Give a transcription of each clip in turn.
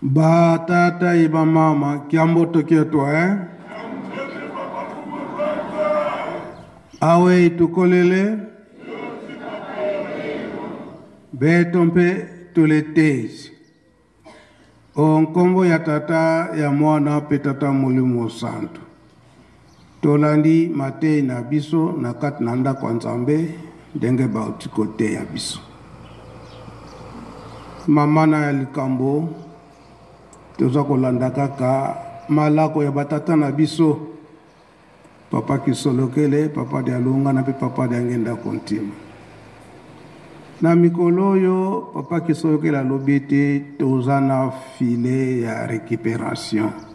Ba tata iba mama kiambo toketwa awe tukolele betompe tuletezi onkombo ya tata ya mwana pe tata Molimo Santo tolandi mate na biso na kati na ndako Nzambe ndenge bautikote ya biso mama na likambo toza kolanda kaka malako ya batata na biso papa Kisolokele, papa de Alunga na pe papa de Angenda Kontima na mikolo oyo papa Kisolokele alobi te toza na file ya récupération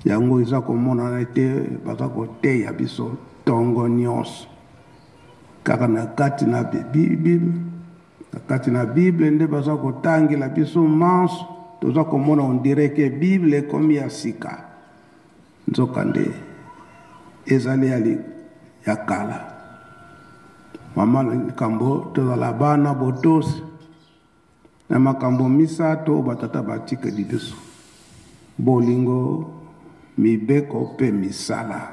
yango eza komona ete baza koteya biso ntongo nyonso kaka na kati na Bible na kati na Bible nde baza kotangela biso manso toza komona on dirait que Bible ekomi ya sika nzokande ezali ya kala mama likambo tozala bana botosi na makambo misato batata batikeli biso bolingo mibeko pe misala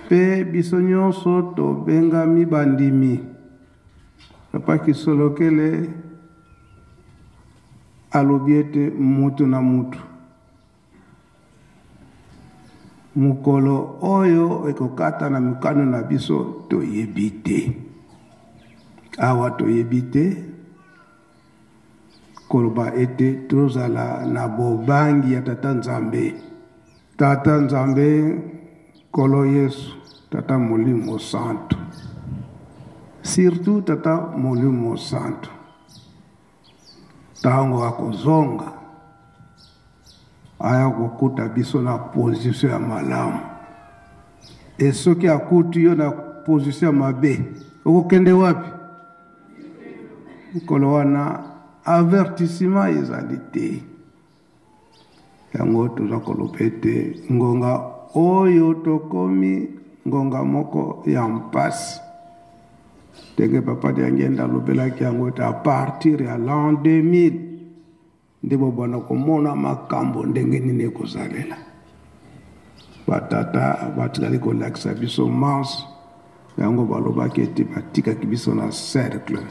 pe biso nyonso tobengami bandimi papa Kisolokele alobi ete mutu na mutu mukolo oyo ekokata na mikano na biso toyebi te awa toyebi te koloba ete tozala na bobangi ya tata Nzambe Kolo Yesu tata Molimo Santo surtout tata Molimo Santo tango akozonga aya kokuta biso na position ya malamu e soki akuti yo na position ya mabe okokende wapi kolo wana avertissement ezali te yango toza koloba ete ngonga oyo tokomi ngonga moko ya mpasi ndenge papa de Angenda alobelaki yango ete a partir ya l'an 2000 nde bobona komona makambo ndenge nini ekozalela batata batikali kolakisa biso manso yango balobaki ete batikaki biso na cercle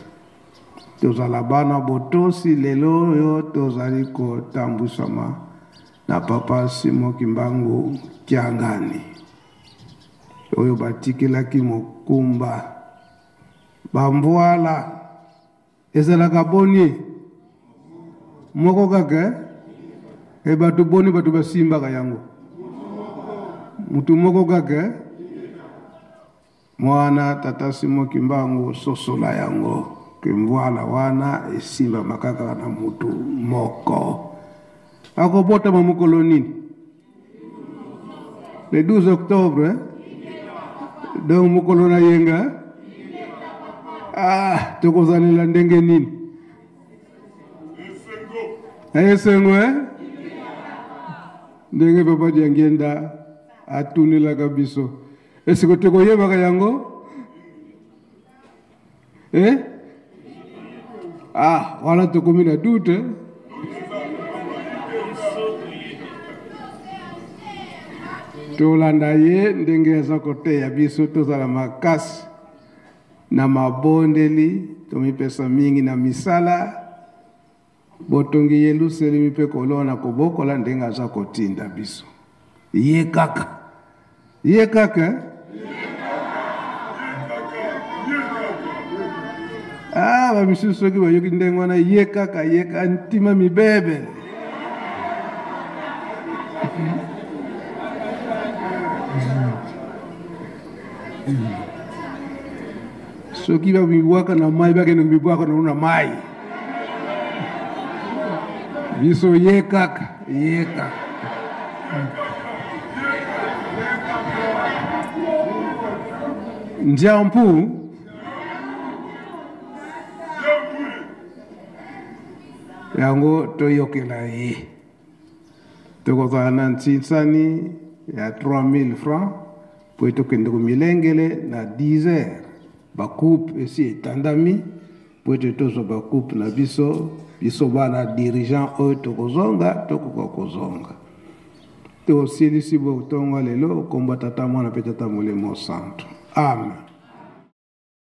tozala bana botosi lelo oyo tozali kotambwisama na papa Simon Kimbangu Kiangani oyo batikelaki mokumba bambwala ezalaka boni moko kaka e batu boni batu basimbaka yango mutu moko kaka mwana tata Simon Kimbangu sosola yango kimbwala wana esimba makaka na mutu moko akobota mamukolo nini le 12 octobre donc mukolo na yenga tokozalela ndenge nini esengo ndenge papa de Angenda atunelaka biso esiko tokoyebaka yango wana tokomi na dute tolanda ye ndenge aza koteya biso tozala makasi na mabondeli tomipesa mingi na misala botongi Yelusalemi mpe kolona kobokola ndenge aza kotinda biso ye kaka bamisusu soki bayoki ndenge wana ye kaka ntima mibebe soki babibwaka na mai bakende kubibwaka na mai biso ye kaka njampu yango toyokela ye tokozala na ntinsani ya 3000 francs po tokende komilengele na 10 heures bakupe esi etandami po ete tozwa bakupe na biso biso bana dirigeant oyo tokozonga tokoka kozonga tosilisi botongo lelo kombo tata mwana mpe tata molimo santo amen.